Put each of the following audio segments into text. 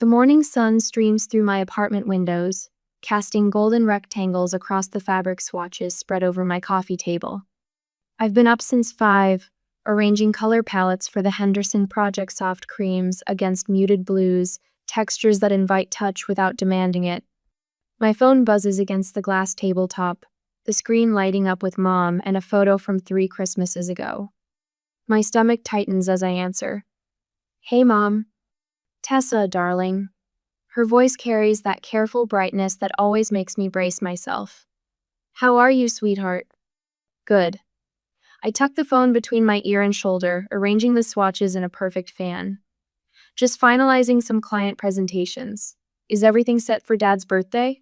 The morning sun streams through my apartment windows, casting golden rectangles across the fabric swatches spread over my coffee table. I've been up since 5, arranging color palettes for the Henderson Project soft creams against muted blues, textures that invite touch without demanding it. My phone buzzes against the glass tabletop, the screen lighting up with Mom and a photo from 3 Christmases ago. My stomach tightens as I answer. "Hey, Mom." "Tessa, darling." Her voice carries that careful brightness that always makes me brace myself. "How are you, sweetheart?" "Good." I tuck the phone between my ear and shoulder, arranging the swatches in a perfect fan. "Just finalizing some client presentations. Is everything set for Dad's birthday?"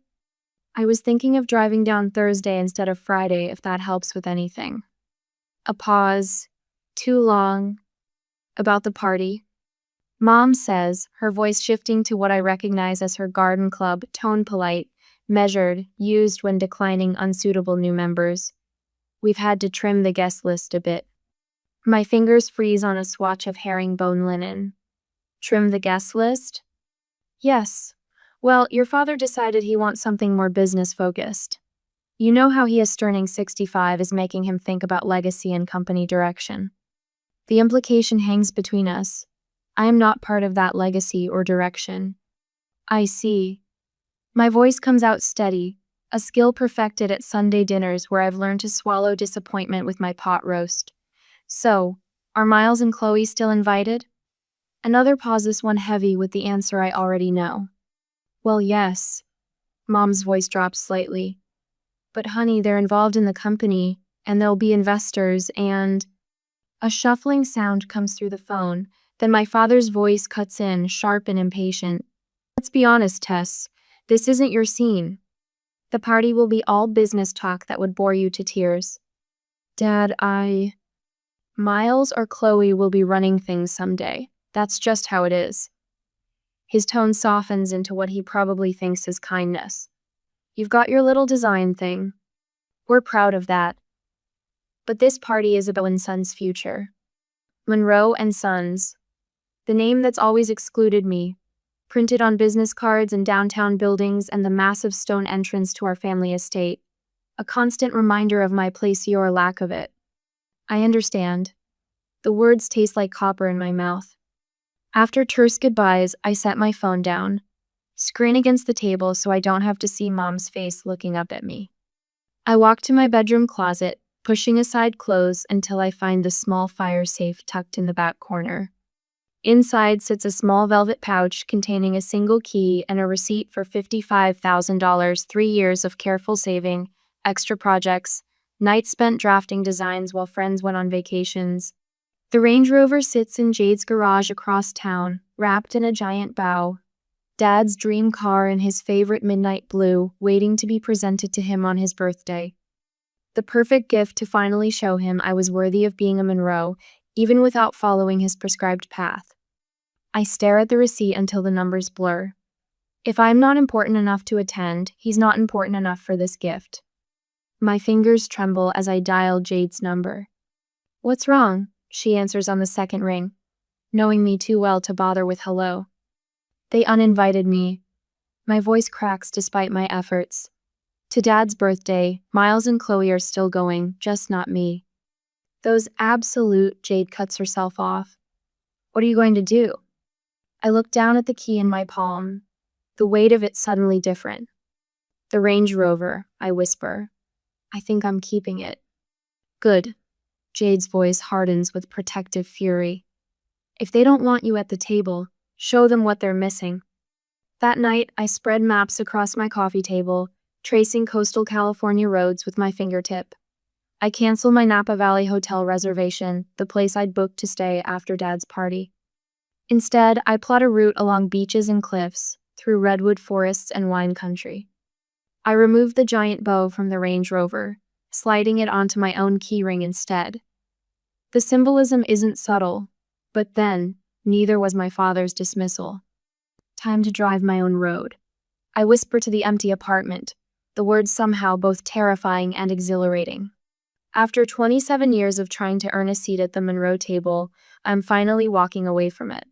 "I was thinking of driving down Thursday instead of Friday, if that helps with anything." A pause. Too long. "About the party?" Mom says, her voice shifting to what I recognize as her garden club tone, polite, measured, used when declining unsuitable new members. "We've had to trim the guest list a bit." My fingers freeze on a swatch of herringbone linen. "Trim the guest list?" "Yes. Well, your father decided he wants something more business-focused. You know how he is turning 65 is making him think about legacy and company direction. The implication hangs between us. I am not part of that legacy or direction." "I see." My voice comes out steady, a skill perfected at Sunday dinners where I've learned to swallow disappointment with my pot roast. "So, are Miles and Chloe still invited?" Another pause, this one heavy with the answer I already know. "Well, yes." Mom's voice drops slightly. "But honey, they're involved in the company, and they'll be investors, and—" A shuffling sound comes through the phone, then my father's voice cuts in, sharp and impatient. "Let's be honest, Tess. This isn't your scene. The party will be all business talk that would bore you to tears." "Dad, Miles or Chloe will be running things someday. That's just how it is." His tone softens into what he probably thinks is kindness. "You've got your little design thing. We're proud of that. But this party is about and Sons' future. Monroe and Sons. The name that's always excluded me, printed on business cards and downtown buildings and the massive stone entrance to our family estate. A constant reminder of my place or lack of it." I understand. The words taste like copper in my mouth. After terse goodbyes, I set my phone down, screen against the table so I don't have to see Mom's face looking up at me. I walk to my bedroom closet, pushing aside clothes until I find the small fire safe tucked in the back corner. Inside sits a small velvet pouch containing a single key and a receipt for $55,000, 3 years of careful saving, extra projects, nights spent drafting designs while friends went on vacations. The Range Rover sits in Jade's garage across town, wrapped in a giant bow. Dad's dream car in his favorite midnight blue, waiting to be presented to him on his birthday. The perfect gift to finally show him I was worthy of being a Monroe, even without following his prescribed path. I stare at the receipt until the numbers blur. If I'm not important enough to attend, he's not important enough for this gift. My fingers tremble as I dial Jade's number. "What's wrong?" she answers on the second ring, knowing me too well to bother with hello. "They uninvited me." My voice cracks despite my efforts. "To Dad's birthday, Miles and Chloe are still going, just not me." "Those absolute—" Jade cuts herself off. "What are you going to do?" I look down at the key in my palm, the weight of it suddenly different. "The Range Rover," I whisper. "I think I'm keeping it." "Good." Jade's voice hardens with protective fury. "If they don't want you at the table, show them what they're missing." That night, I spread maps across my coffee table, tracing coastal California roads with my fingertip. I cancel my Napa Valley hotel reservation, the place I'd booked to stay after Dad's party. Instead, I plot a route along beaches and cliffs, through redwood forests and wine country. I removed the giant bow from the Range Rover, sliding it onto my own keyring instead. The symbolism isn't subtle, but then, neither was my father's dismissal. Time to drive my own road. I whisper to the empty apartment, the words somehow both terrifying and exhilarating. After 27 years of trying to earn a seat at the Monroe table, I'm finally walking away from it.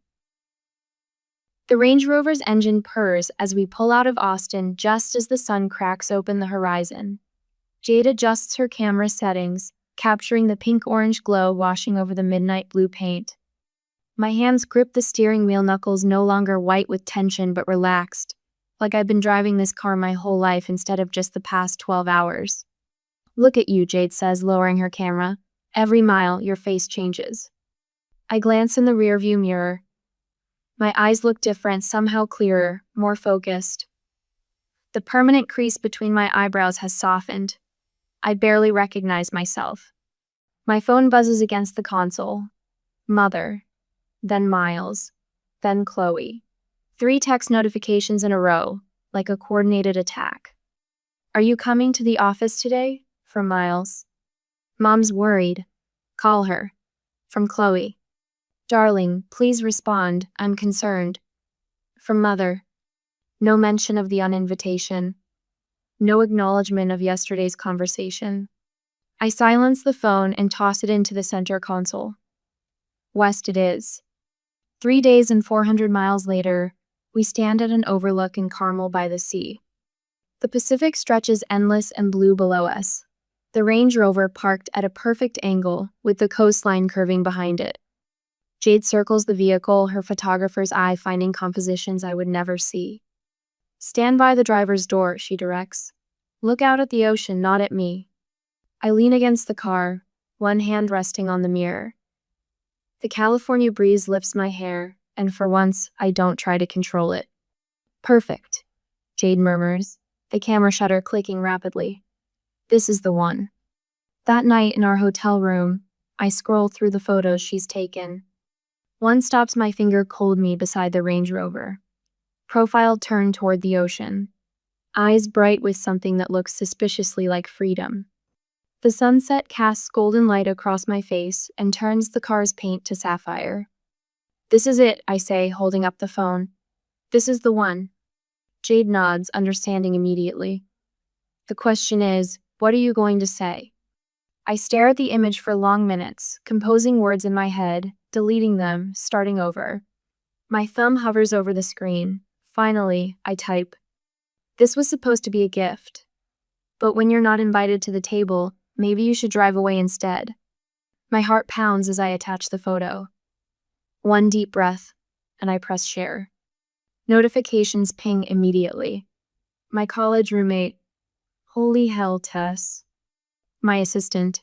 The Range Rover's engine purrs as we pull out of Austin just as the sun cracks open the horizon. Jade adjusts her camera settings, capturing the pink-orange glow washing over the midnight blue paint. My hands grip the steering wheel, knuckles no longer white with tension but relaxed, like I've been driving this car my whole life instead of just the past 12 hours. Look at you, Jade says, lowering her camera. Every mile, your face changes. I glance in the rearview mirror. My eyes look different, somehow clearer, more focused. The permanent crease between my eyebrows has softened. I barely recognize myself. My phone buzzes against the console. Mother. Then Miles. Then Chloe. 3 text notifications in a row, like a coordinated attack. Are you coming to the office today? From Miles. Mom's worried. Call her. From Chloe. Darling, please respond. I'm concerned. From Mother. No mention of the uninvitation. No acknowledgement of yesterday's conversation. I silence the phone and toss it into the center console. West it is. 3 days and 400 miles later, we stand at an overlook in Carmel by the sea. The Pacific stretches endless and blue below us. The Range Rover parked at a perfect angle, with the coastline curving behind it. Jade circles the vehicle, her photographer's eye finding compositions I would never see. Stand by the driver's door, she directs. Look out at the ocean, not at me. I lean against the car, one hand resting on the mirror. The California breeze lifts my hair, and for once, I don't try to control it. Perfect, Jade murmurs, the camera shutter clicking rapidly. This is the one. That night in our hotel room, I scroll through the photos she's taken. One stops my finger cold me beside the Range Rover. Profile turned toward the ocean. Eyes bright with something that looks suspiciously like freedom. The sunset casts golden light across my face and turns the car's paint to sapphire. This is it, I say, holding up the phone. This is the one. Jade nods, understanding immediately. The question is, what are you going to say? I stare at the image for long minutes, composing words in my head, deleting them, starting over. My thumb hovers over the screen. Finally, I type. This was supposed to be a gift. But when you're not invited to the table, maybe you should drive away instead. My heart pounds as I attach the photo. One deep breath, and I press share. Notifications ping immediately. My college roommate. Holy hell, Tess. My assistant.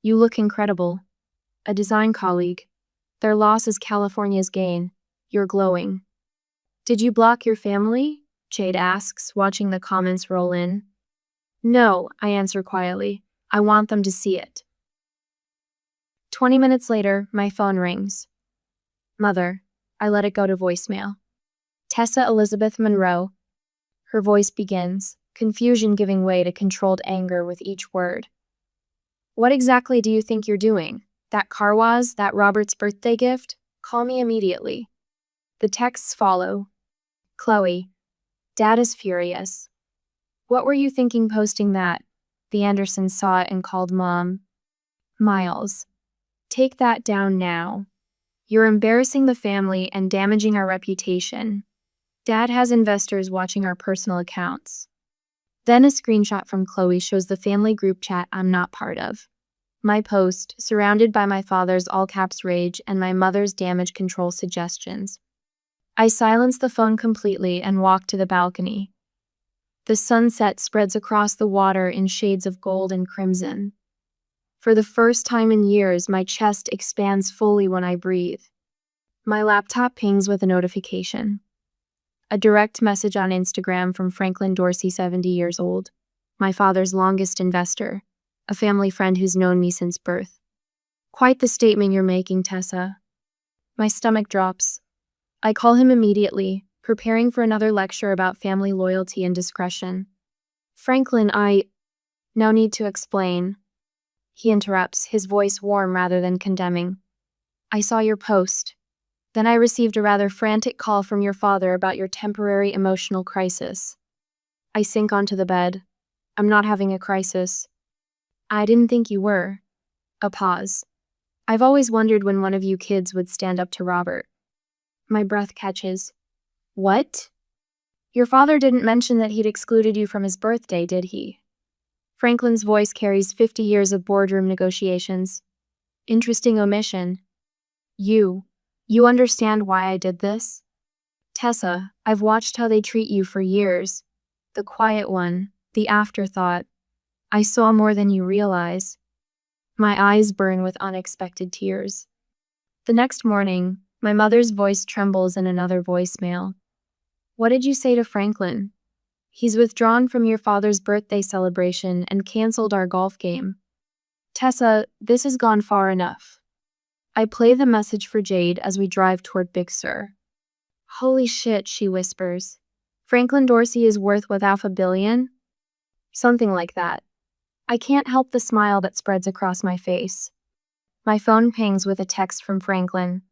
You look incredible. A design colleague. Their loss is California's gain. You're glowing. Did you block your family? Jade asks, watching the comments roll in. No, I answer quietly. I want them to see it. 20 minutes later, my phone rings. Mother. I let it go to voicemail. Tessa Elizabeth Monroe. Her voice begins, confusion giving way to controlled anger with each word. What exactly do you think you're doing? That car was? That Robert's birthday gift? Call me immediately. The texts follow. Chloe. Dad is furious. What were you thinking posting that? The Andersons saw it and called Mom. Miles. Take that down now. You're embarrassing the family and damaging our reputation. Dad has investors watching our personal accounts. Then a screenshot from Chloe shows the family group chat I'm not part of. My post, surrounded by my father's all-caps rage and my mother's damage control suggestions. I silence the phone completely and walk to the balcony. The sunset spreads across the water in shades of gold and crimson. For the first time in years, my chest expands fully when I breathe. My laptop pings with a notification. A direct message on Instagram from Franklin Dorsey, 70 years old, my father's longest investor, a family friend who's known me since birth. Quite the statement you're making, Tessa. My stomach drops. I call him immediately, preparing for another lecture about family loyalty and discretion. Franklin, I now need to explain. He interrupts, his voice warm rather than condemning. I saw your post. Then I received a rather frantic call from your father about your temporary emotional crisis. I sink onto the bed. I'm not having a crisis. I didn't think you were. A pause. I've always wondered when one of you kids would stand up to Robert. My breath catches. What? Your father didn't mention that he'd excluded you from his birthday, did he? Franklin's voice carries 50 years of boardroom negotiations. Interesting omission. You understand why I did this? Tessa, I've watched how they treat you for years. The quiet one, the afterthought. I saw more than you realize. My eyes burn with unexpected tears. The next morning, my mother's voice trembles in another voicemail. What did you say to Franklin? He's withdrawn from your father's birthday celebration and canceled our golf game. Tessa, this has gone far enough. I play the message for Jade as we drive toward Big Sur. Holy shit, she whispers. Franklin Dorsey is worth what, $500 million? Something like that. I can't help the smile that spreads across my face. My phone pings with a text from Franklin.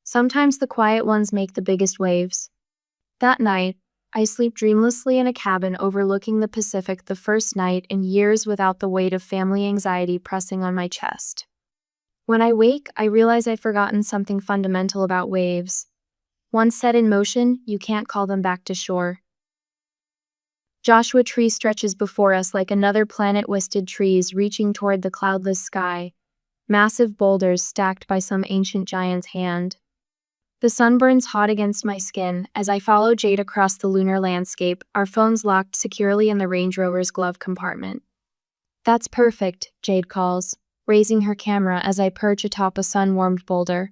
Sometimes the quiet ones make the biggest waves. That night, I sleep dreamlessly in a cabin overlooking the Pacific, the first night in years without the weight of family anxiety pressing on my chest. When I wake, I realize I've forgotten something fundamental about waves. Once set in motion, you can't call them back to shore. Joshua Tree stretches before us like another planet-twisted trees reaching toward the cloudless sky, massive boulders stacked by some ancient giant's hand. The sun burns hot against my skin as I follow Jade across the lunar landscape, our phones locked securely in the Range Rover's glove compartment. That's perfect, Jade calls, raising her camera as I perch atop a sun-warmed boulder.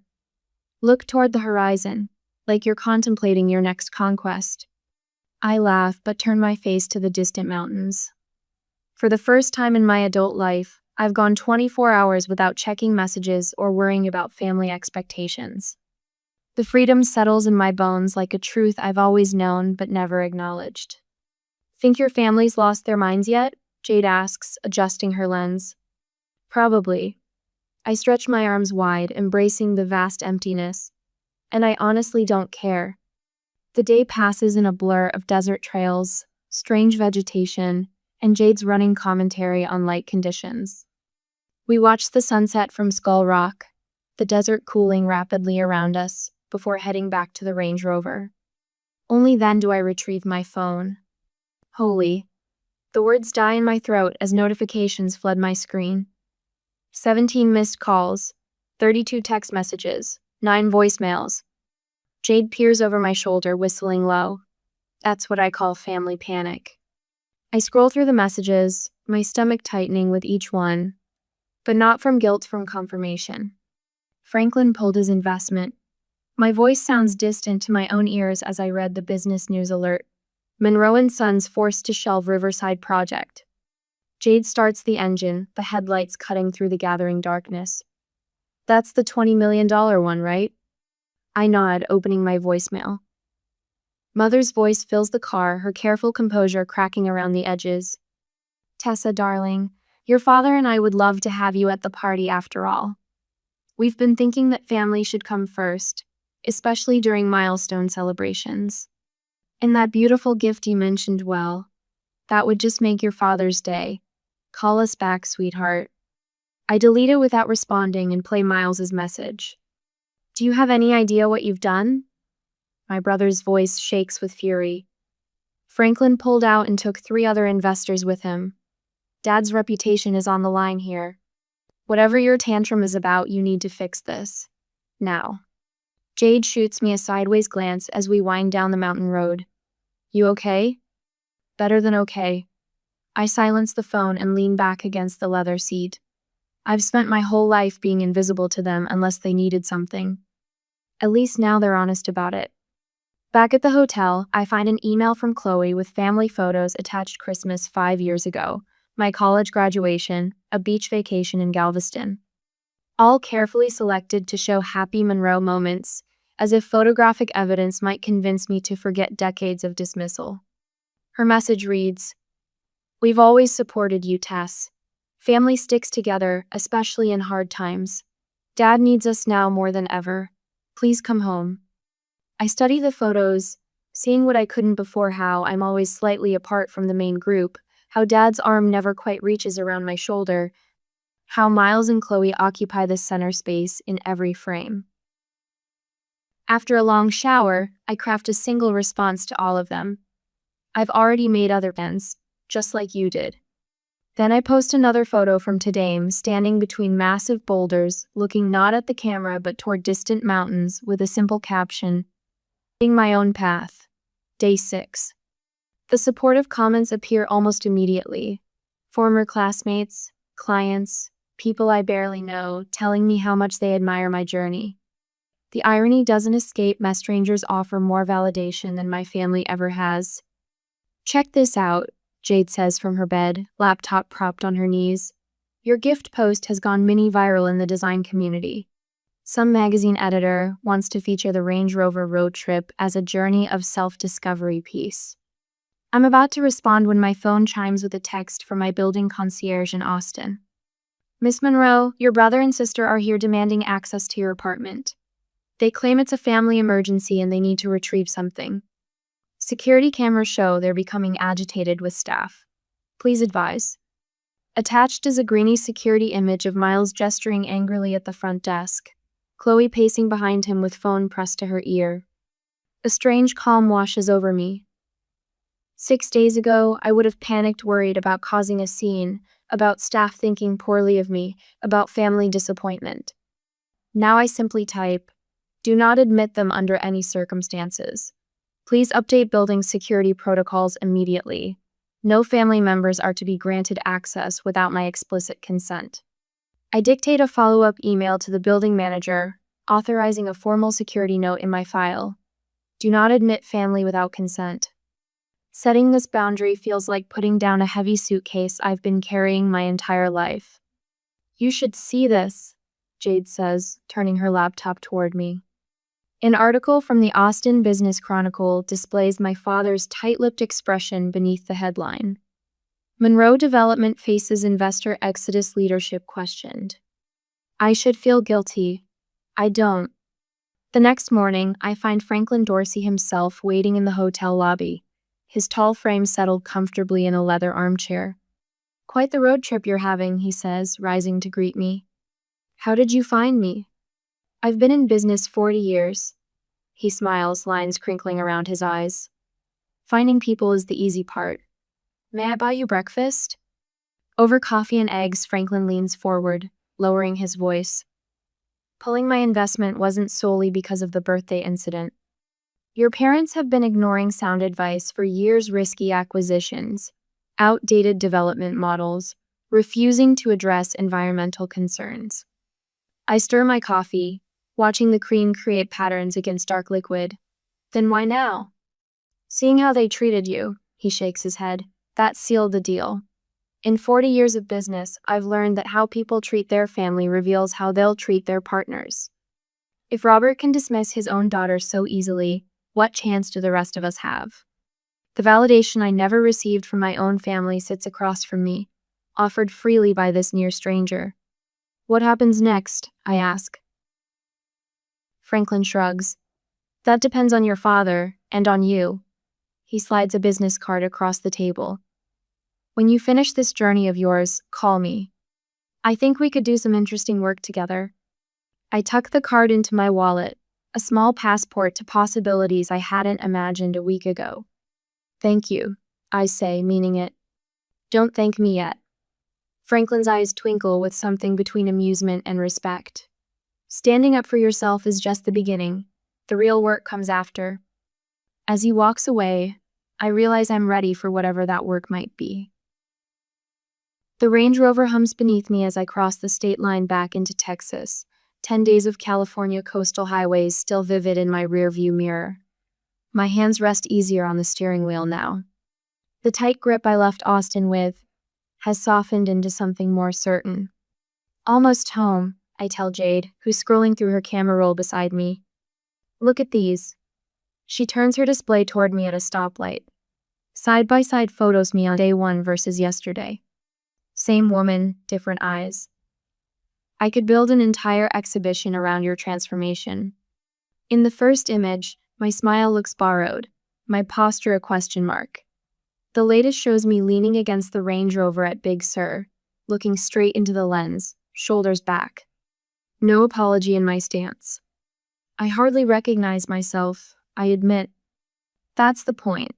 Look toward the horizon, like you're contemplating your next conquest. I laugh but turn my face to the distant mountains. For the first time in my adult life, I've gone 24 hours without checking messages or worrying about family expectations. The freedom settles in my bones like a truth I've always known but never acknowledged. Think your family's lost their minds yet? Jade asks, adjusting her lens. Probably. I stretch my arms wide, embracing the vast emptiness. And I honestly don't care. The day passes in a blur of desert trails, strange vegetation, and Jade's running commentary on light conditions. We watch the sunset from Skull Rock, the desert cooling rapidly around us, before heading back to the Range Rover. Only then do I retrieve my phone. Holy. The words die in my throat as notifications flood my screen. 17 missed calls, 32 text messages, 9 voicemails. Jade peers over my shoulder, whistling low. That's what I call family panic. I scroll through the messages, my stomach tightening with each one, but not from guilt, from confirmation. Franklin pulled his investment. My voice sounds distant to my own ears as I read the business news alert. Monroe and Sons forced to shelve Riverside project. Jade starts the engine, the headlights cutting through the gathering darkness. That's the $20 million one, right? I nod, opening my voicemail. Mother's voice fills the car, her careful composure cracking around the edges. Tessa, darling, your father and I would love to have you at the party after all. We've been thinking that family should come first, especially during milestone celebrations. And that beautiful gift you mentioned, well, that would just make your father's day. Call us back, sweetheart. I delete it without responding and play Miles's message. Do you have any idea what you've done? My brother's voice shakes with fury. Franklin pulled out and took 3 other investors with him. Dad's reputation is on the line here. Whatever your tantrum is about, you need to fix this. Now. Jade shoots me a sideways glance as we wind down the mountain road. You okay? Better than okay. I silence the phone and lean back against the leather seat. I've spent my whole life being invisible to them unless they needed something. At least now they're honest about it. Back at the hotel, I find an email from Chloe with family photos attached. Christmas 5 years ago, my college graduation, a beach vacation in Galveston. All carefully selected to show happy Monroe moments, as if photographic evidence might convince me to forget decades of dismissal. Her message reads, "We've always supported you, Tess. Family sticks together, especially in hard times. Dad needs us now more than ever. Please come home." I study the photos, seeing what I couldn't before: how I'm always slightly apart from the main group, how Dad's arm never quite reaches around my shoulder, how Miles and Chloe occupy the center space in every frame. After a long shower, I craft a single response to all of them. I've already made other plans, just like you did. Then I post another photo from today, standing between massive boulders, looking not at the camera but toward distant mountains, with a simple caption, "Finding my own path. Day 6. The supportive comments appear almost immediately. Former classmates, clients, people I barely know, telling me how much they admire my journey. The irony doesn't escape me. Strangers offer more validation than my family ever has. Check this out, Jade says from her bed, laptop propped on her knees. Your gift post has gone mini viral in the design community. Some magazine editor wants to feature the Range Rover road trip as a journey of self-discovery piece. I'm about to respond when my phone chimes with a text from my building concierge in Austin. Miss Monroe, your brother and sister are here demanding access to your apartment. They claim it's a family emergency and they need to retrieve something. Security cameras show they're becoming agitated with staff. Please advise. Attached is a grainy security image of Miles gesturing angrily at the front desk, Chloe pacing behind him with phone pressed to her ear. A strange calm washes over me. 6 days ago, I would have panicked, worried about causing a scene, about staff thinking poorly of me, about family disappointment. Now I simply type, "Do not admit them under any circumstances. Please update building security protocols immediately. No family members are to be granted access without my explicit consent." I dictate a follow-up email to the building manager, authorizing a formal security note in my file. Do not admit family without consent. Setting this boundary feels like putting down a heavy suitcase I've been carrying my entire life. You should see this, Jade says, turning her laptop toward me. An article from the Austin Business Chronicle displays my father's tight-lipped expression beneath the headline. Monroe Development faces investor exodus, leadership questioned. I should feel guilty. I don't. The next morning, I find Franklin Dorsey himself waiting in the hotel lobby, his tall frame settled comfortably in a leather armchair. Quite the road trip you're having, he says, rising to greet me. How did you find me? I've been in business 40 years. He smiles, lines crinkling around his eyes. Finding people is the easy part. May I buy you breakfast? Over coffee and eggs, Franklin leans forward, lowering his voice. Pulling my investment wasn't solely because of the birthday incident. Your parents have been ignoring sound advice for years, risky acquisitions, outdated development models, refusing to address environmental concerns. I stir my coffee, watching the cream create patterns against dark liquid. Then why now? Seeing how they treated you, he shakes his head, that sealed the deal. In 40 years of business, I've learned that how people treat their family reveals how they'll treat their partners. If Robert can dismiss his own daughter so easily, what chance do the rest of us have? The validation I never received from my own family sits across from me, offered freely by this near stranger. What happens next? I ask. Franklin shrugs. That depends on your father, and on you. He slides a business card across the table. When you finish this journey of yours, call me. I think we could do some interesting work together. I tuck the card into my wallet, a small passport to possibilities I hadn't imagined a week ago. Thank you, I say, meaning it. Don't thank me yet. Franklin's eyes twinkle with something between amusement and respect. Standing up for yourself is just the beginning. The real work comes after. As he walks away, I realize I'm ready for whatever that work might be. The Range Rover hums beneath me as I cross the state line back into Texas, 10 days of California coastal highways still vivid in my rearview mirror. My hands rest easier on the steering wheel now. The tight grip I left Austin with has softened into something more certain. Almost home, I tell Jade, who's scrolling through her camera roll beside me. Look at these. She turns her display toward me at a stoplight. Side-by-side photos me on day 1 versus yesterday. Same woman, different eyes. I could build an entire exhibition around your transformation. In the first image, my smile looks borrowed, my posture a question mark. The latest shows me leaning against the Range Rover at Big Sur, looking straight into the lens, shoulders back. No apology in my stance. I hardly recognize myself, I admit. That's the point.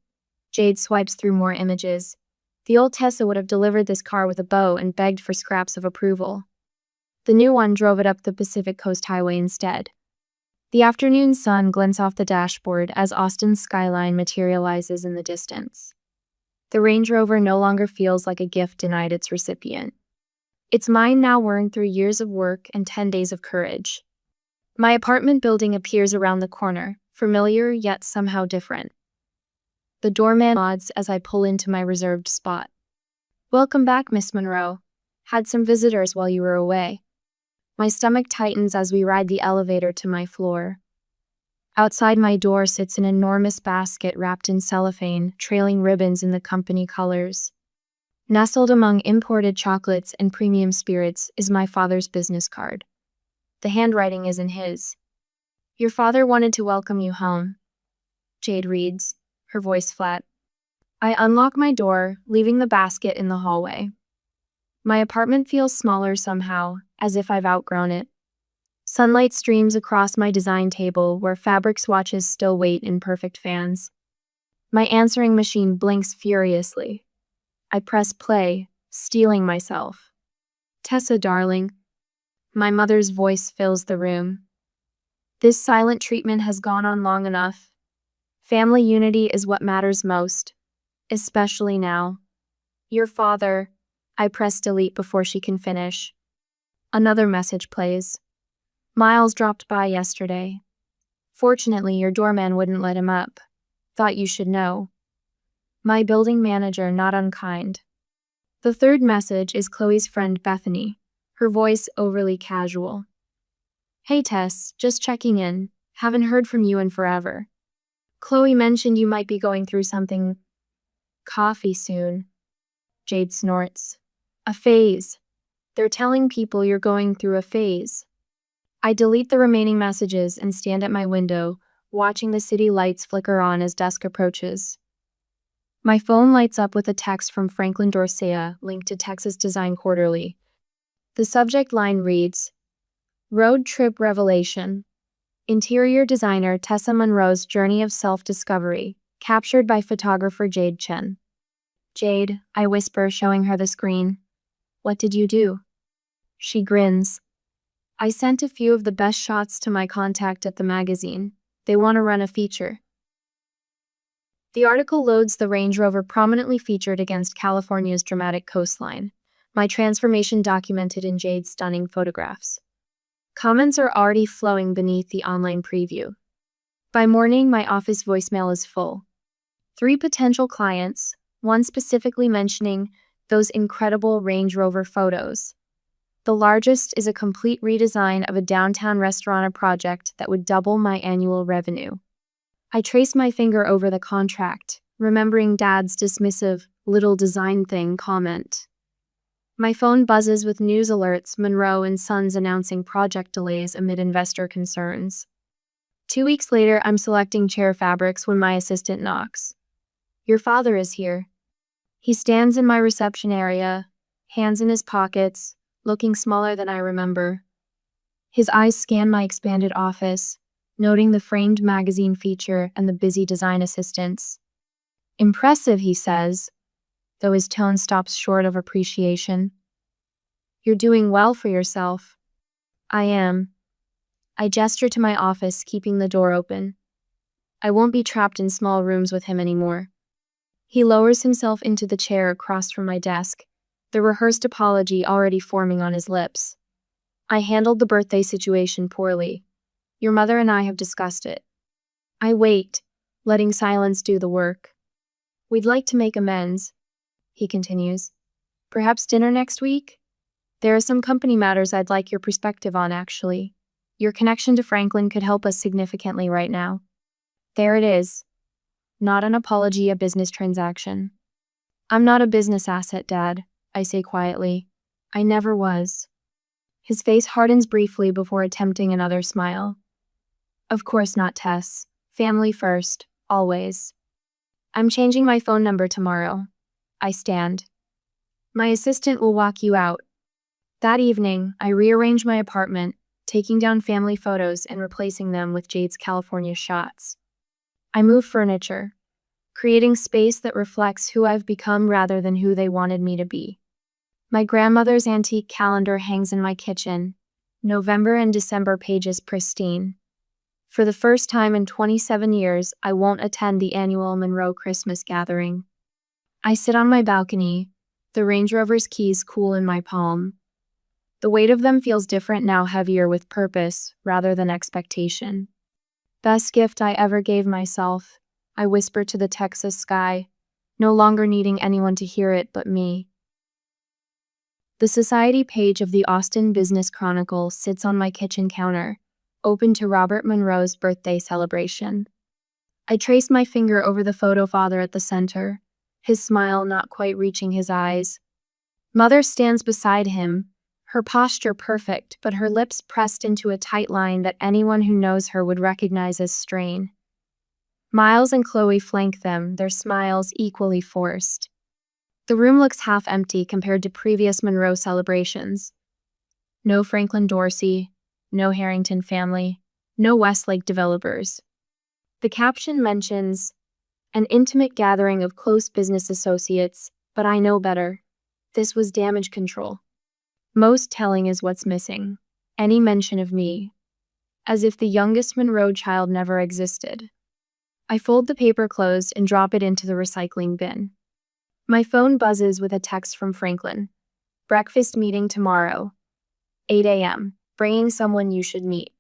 Jade swipes through more images. The old Tessa would have delivered this car with a bow and begged for scraps of approval. The new one drove it up the Pacific Coast Highway instead. The afternoon sun glints off the dashboard as Austin's skyline materializes in the distance. The Range Rover no longer feels like a gift denied its recipient. It's mine now, earned through years of work and 10 days of courage. My apartment building appears around the corner, familiar yet somehow different. The doorman nods as I pull into my reserved spot. "Welcome back, Miss Monroe. Had some visitors while you were away." My stomach tightens as we ride the elevator to my floor. Outside my door sits an enormous basket wrapped in cellophane, trailing ribbons in the company colors. Nestled among imported chocolates and premium spirits is my father's business card. The handwriting isn't his. "Your father wanted to welcome you home," Jade reads, her voice flat. I unlock my door, leaving the basket in the hallway. My apartment feels smaller somehow, as if I've outgrown it. Sunlight streams across my design table where fabric swatches still wait in perfect fans. My answering machine blinks furiously. I press play, steeling myself. "Tessa, darling." My mother's voice fills the room. "This silent treatment has gone on long enough. Family unity is what matters most, especially now. Your father." I press delete before she can finish. Another message plays. "Miles dropped by yesterday. Fortunately, your doorman wouldn't let him up. Thought you should know. My building manager, not unkind." The third message is Chloe's friend Bethany, her voice overly casual. "Hey Tess, just checking in. Haven't heard from you in forever. Chloe mentioned you might be going through something. Coffee soon." Jade snorts. "A phase. They're telling people you're going through a phase." I delete the remaining messages and stand at my window, watching the city lights flicker on as dusk approaches. My phone lights up with a text from Franklin Dorsea linked to Texas Design Quarterly. The subject line reads, "Road Trip Revelation. Interior designer Tessa Monroe's journey of self-discovery, captured by photographer Jade Chen." "Jade," I whisper, showing her the screen. "What did you do?" She grins. "I sent a few of the best shots to my contact at the magazine. They want to run a feature." The article loads the Range Rover prominently featured against California's dramatic coastline, my transformation documented in Jade's stunning photographs. Comments are already flowing beneath the online preview. By morning, my office voicemail is full. 3 potential clients, one specifically mentioning those incredible Range Rover photos. The largest is a complete redesign of a downtown restaurant project that would double my annual revenue. I trace my finger over the contract, remembering Dad's dismissive, "little design thing" comment. My phone buzzes with news alerts, Monroe and Sons announcing project delays amid investor concerns. 2 weeks later, I'm selecting chair fabrics when my assistant knocks. "Your father is here." He stands in my reception area, hands in his pockets, looking smaller than I remember. His eyes scan my expanded office, noting the framed magazine feature and the busy design assistants. "Impressive," he says, though his tone stops short of appreciation. "You're doing well for yourself." "I am." I gesture to my office, keeping the door open. I won't be trapped in small rooms with him anymore. He lowers himself into the chair across from my desk, the rehearsed apology already forming on his lips. "I handled the birthday situation poorly. Your mother and I have discussed it." I wait, letting silence do the work. "We'd like to make amends," he continues. "Perhaps dinner next week? There are some company matters I'd like your perspective on, actually. Your connection to Franklin could help us significantly right now." There it is. Not an apology, a business transaction. "I'm not a business asset, Dad," I say quietly. "I never was." His face hardens briefly before attempting another smile. "Of course not, Tess. Family first, always." "I'm changing my phone number tomorrow." I stand. "My assistant will walk you out." That evening, I rearrange my apartment, taking down family photos and replacing them with Jade's California shots. I move furniture, creating space that reflects who I've become rather than who they wanted me to be. My grandmother's antique calendar hangs in my kitchen, November and December pages pristine. For the first time in 27 years, I won't attend the annual Monroe Christmas gathering. I sit on my balcony, the Range Rover's keys cool in my palm. The weight of them feels different now, heavier with purpose rather than expectation. Best gift I ever gave myself, I whisper to the Texas sky, no longer needing anyone to hear it but me. The society page of the Austin Business Chronicle sits on my kitchen counter, open to Robert Monroe's birthday celebration. I trace my finger over the photo father at the center, his smile not quite reaching his eyes. Mother stands beside him, her posture perfect, but her lips pressed into a tight line that anyone who knows her would recognize as strain. Miles and Chloe flank them, their smiles equally forced. The room looks half empty compared to previous Monroe celebrations. No Franklin Dorsey, no Harrington family, no Westlake developers. The caption mentions an intimate gathering of close business associates, but I know better. This was damage control. Most telling is what's missing. Any mention of me. As if the youngest Monroe child never existed. I fold the paper closed and drop it into the recycling bin. My phone buzzes with a text from Franklin. Breakfast meeting tomorrow. 8 a.m. Bringing someone you should meet.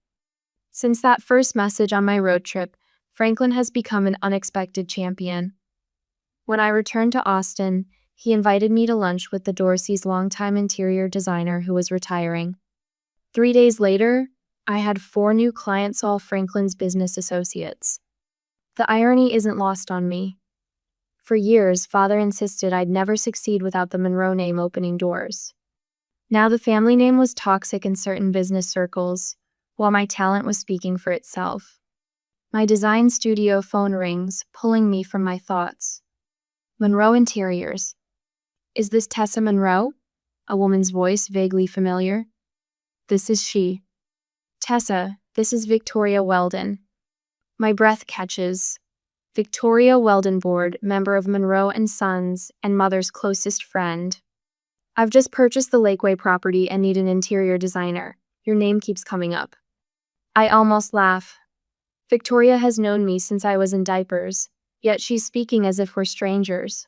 Since that first message on my road trip, Franklin has become an unexpected champion. When I returned to Austin, he invited me to lunch with the Dorseys' longtime interior designer who was retiring. 3 days later, I had 4 new clients, all Franklin's business associates. The irony isn't lost on me. For years, Father insisted I'd never succeed without the Monroe name opening doors. Now the family name was toxic in certain business circles, while my talent was speaking for itself. My design studio phone rings, pulling me from my thoughts. Monroe Interiors. Is this Tessa Monroe? A woman's voice, vaguely familiar. This is she. Tessa, this is Victoria Weldon. My breath catches. Victoria Weldon, board member of Monroe & Sons and mother's closest friend. I've just purchased the Lakeway property and need an interior designer. Your name keeps coming up. I almost laugh. Victoria has known me since I was in diapers, yet she's speaking as if we're strangers.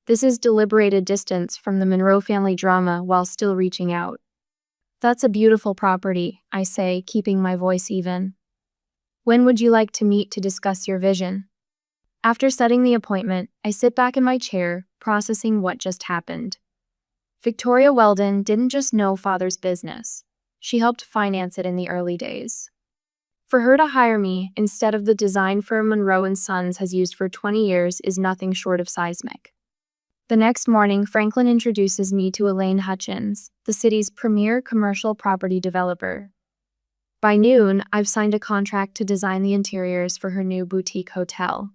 This is deliberated distance from the Monroe family drama while still reaching out. That's a beautiful property, I say, keeping my voice even. When would you like to meet to discuss your vision? After setting the appointment, I sit back in my chair, processing what just happened. Victoria Weldon didn't just know Father's business. She helped finance it in the early days. For her to hire me instead of the design firm Monroe & Sons has used for 20 years is nothing short of seismic. The next morning, Franklin introduces me to Elaine Hutchins, the city's premier commercial property developer. By noon, I've signed a contract to design the interiors for her new boutique hotel.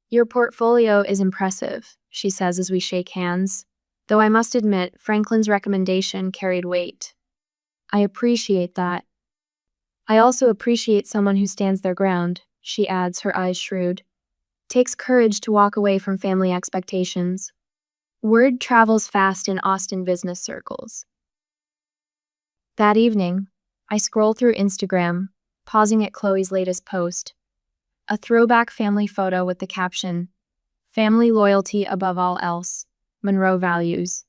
Your portfolio is impressive, she says as we shake hands, though I must admit Franklin's recommendation carried weight. I appreciate that. I also appreciate someone who stands their ground, she adds, her eyes shrewd. Takes courage to walk away from family expectations. Word travels fast in Austin business circles. That evening, I scroll through Instagram, pausing at Chloe's latest post. A throwback family photo with the caption, "Family loyalty above all else, Monroe values."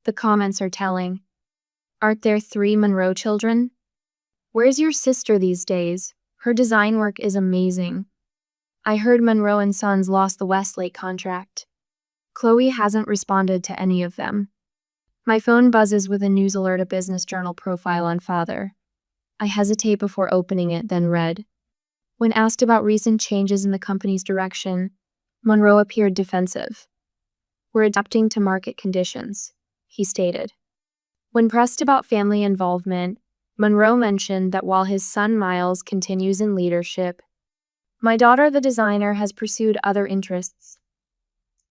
The comments are telling. Aren't there 3 Monroe children? Where's your sister these days? Her design work is amazing. I heard Monroe & Sons lost the Westlake contract. Chloe hasn't responded to any of them. My phone buzzes with a news alert, a business journal profile on Father. I hesitate before opening it, then read. When asked about recent changes in the company's direction, Monroe appeared defensive. We're adapting to market conditions, he stated. When pressed about family involvement, Monroe mentioned that while his son Miles continues in leadership, my daughter, the designer, has pursued other interests.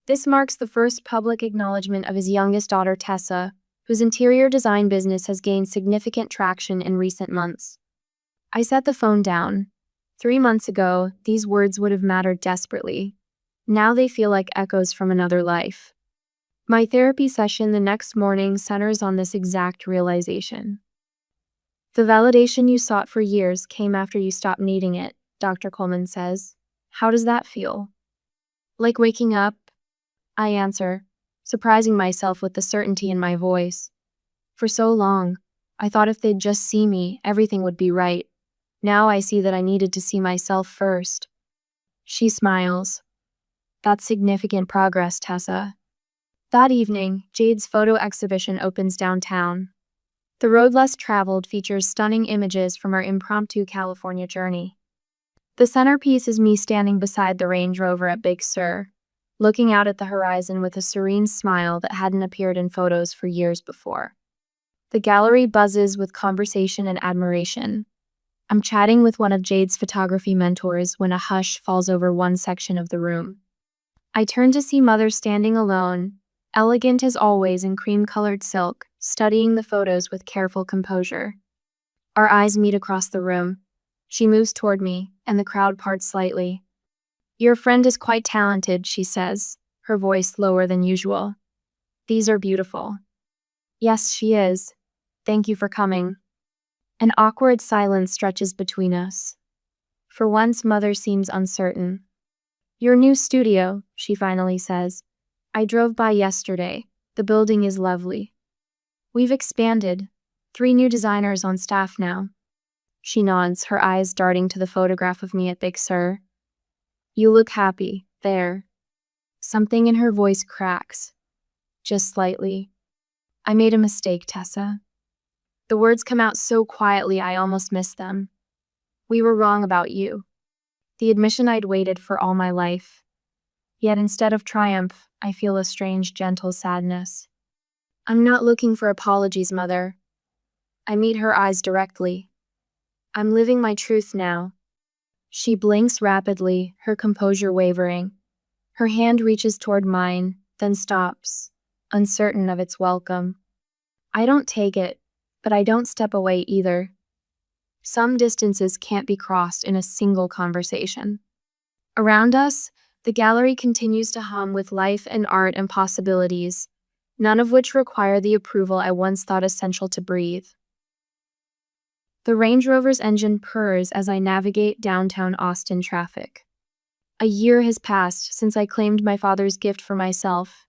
This marks the first public acknowledgement of his youngest daughter, Tessa, whose interior design business has gained significant traction in recent months. I set the phone down. 3 months ago, these words would have mattered desperately. Now they feel like echoes from another life. My therapy session the next morning centers on this exact realization. The validation you sought for years came after you stopped needing it, Dr. Coleman says. How does that feel? Like waking up? I answer, surprising myself with the certainty in my voice. For so long, I thought if they'd just see me, everything would be right. Now I see that I needed to see myself first. She smiles. That's significant progress, Tessa. That evening, Jade's photo exhibition opens downtown. The road less traveled features stunning images from our impromptu California journey. The centerpiece is me standing beside the Range Rover at Big Sur, looking out at the horizon with a serene smile that hadn't appeared in photos for years before. The gallery buzzes with conversation and admiration. I'm chatting with one of Jade's photography mentors when a hush falls over one section of the room. I turn to see Mother standing alone, elegant as always in cream-colored silk, studying the photos with careful composure. Our eyes meet across the room. She moves toward me, and the crowd parts slightly. Your friend is quite talented, she says, her voice lower than usual. These are beautiful. Yes, she is. Thank you for coming. An awkward silence stretches between us. For once, Mother seems uncertain. Your new studio, she finally says. I drove by yesterday. The building is lovely. We've expanded. 3 new designers on staff now. She nods, her eyes darting to the photograph of me at Big Sur. You look happy, there. Something in her voice cracks. Just slightly. I made a mistake, Tessa. The words come out so quietly I almost miss them. We were wrong about you. The admission I'd waited for all my life. Yet instead of triumph, I feel a strange, gentle sadness. I'm not looking for apologies, Mother. I meet her eyes directly. I'm living my truth now. She blinks rapidly, her composure wavering. Her hand reaches toward mine, then stops, uncertain of its welcome. I don't take it, but I don't step away either. Some distances can't be crossed in a single conversation. Around us, the gallery continues to hum with life and art and possibilities, none of which require the approval I once thought essential to breathe. The Range Rover's engine purrs as I navigate downtown Austin traffic. A year has passed since I claimed my father's gift for myself,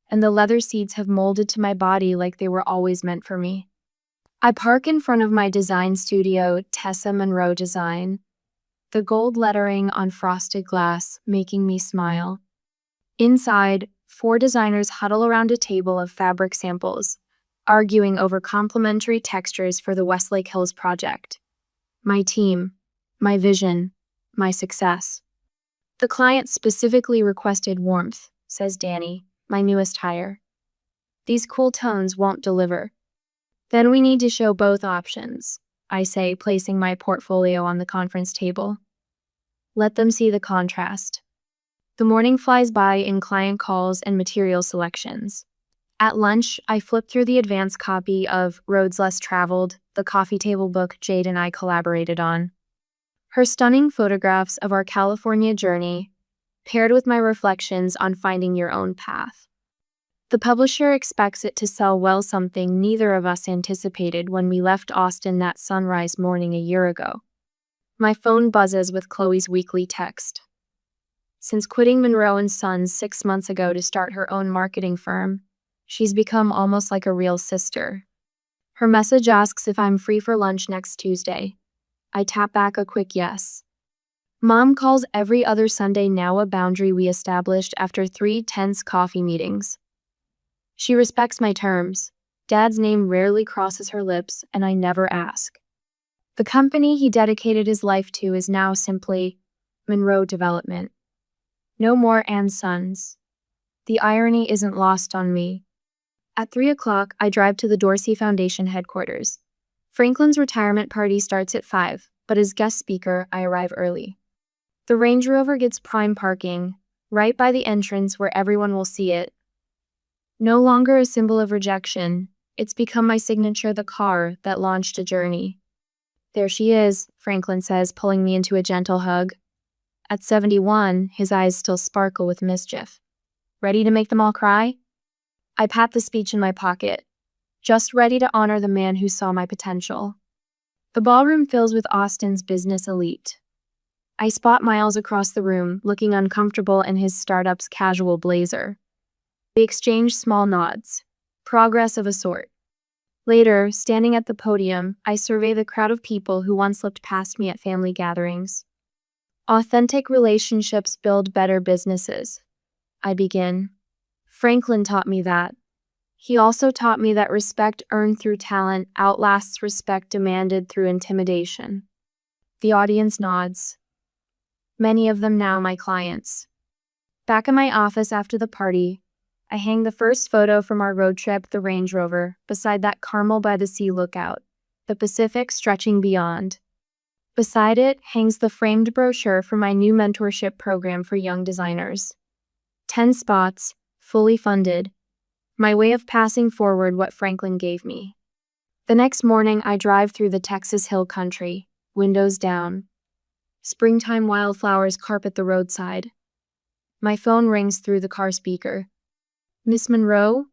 and the leather seats have molded to my body like they were always meant for me. I park in front of my design studio, Tessa Monroe Design, the gold lettering on frosted glass making me smile. Inside, 4 designers huddle around a table of fabric samples, arguing over complementary textures for the Westlake Hills project. My team, my vision, my success. The client specifically requested warmth, says Danny, my newest hire. These cool tones won't deliver. Then we need to show both options, I say, placing my portfolio on the conference table. Let them see the contrast. The morning flies by in client calls and material selections. At lunch, I flip through the advance copy of Roads Less Traveled, the coffee table book Jade and I collaborated on. Her stunning photographs of our California journey, paired with my reflections on finding your own path. The publisher expects it to sell well, something neither of us anticipated when we left Austin that sunrise morning a year ago. My phone buzzes with Chloe's weekly text. Since quitting Monroe & Sons 6 months ago to start her own marketing firm, she's become almost like a real sister. Her message asks if I'm free for lunch next Tuesday. I tap back a quick yes. Mom calls every other Sunday now, a boundary we established after 3 tense coffee meetings. She respects my terms. Dad's name rarely crosses her lips, and I never ask. The company he dedicated his life to is now simply Monroe Development. No more and Sons. The irony isn't lost on me. At 3 o'clock, I drive to the Dorsey Foundation headquarters. Franklin's retirement party starts at 5, but as guest speaker, I arrive early. The Range Rover gets prime parking, right by the entrance where everyone will see it. No longer a symbol of rejection, It's become my signature, the car that launched a journey. There she is, Franklin says, pulling me into a gentle hug. At 71, his eyes still sparkle with mischief. Ready to make them all cry? I pat the speech in my pocket, just ready to honor the man who saw my potential. The ballroom fills with Austin's business elite. I spot Miles across the room, looking uncomfortable in his startup's casual blazer. We exchange small nods. Progress of a sort. Later, standing at the podium, I survey the crowd of people who once slipped past me at family gatherings. Authentic relationships build better businesses. I begin. Franklin taught me that. He also taught me that respect earned through talent outlasts respect demanded through intimidation. The audience nods. Many of them now my clients. Back in my office after the party, I hang the first photo from our road trip, the Range Rover, beside that Carmel by the Sea lookout, the Pacific stretching beyond. Beside it hangs the framed brochure for my new mentorship program for young designers. 10 spots, fully funded. My way of passing forward what Franklin gave me. The next morning, I drive through the Texas Hill Country, windows down. Springtime wildflowers carpet the roadside. My phone rings through the car speaker. Miss Monroe,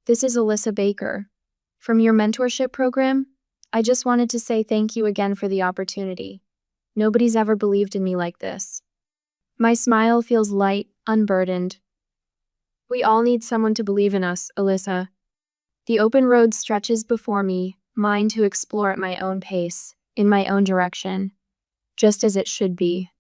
this is Alyssa Baker. From your mentorship program, I just wanted to say thank you again for the opportunity. Nobody's ever believed in me like this. My smile feels light, unburdened. We all need someone to believe in us, Alyssa. The open road stretches before me, mine to explore at my own pace, in my own direction, just as it should be.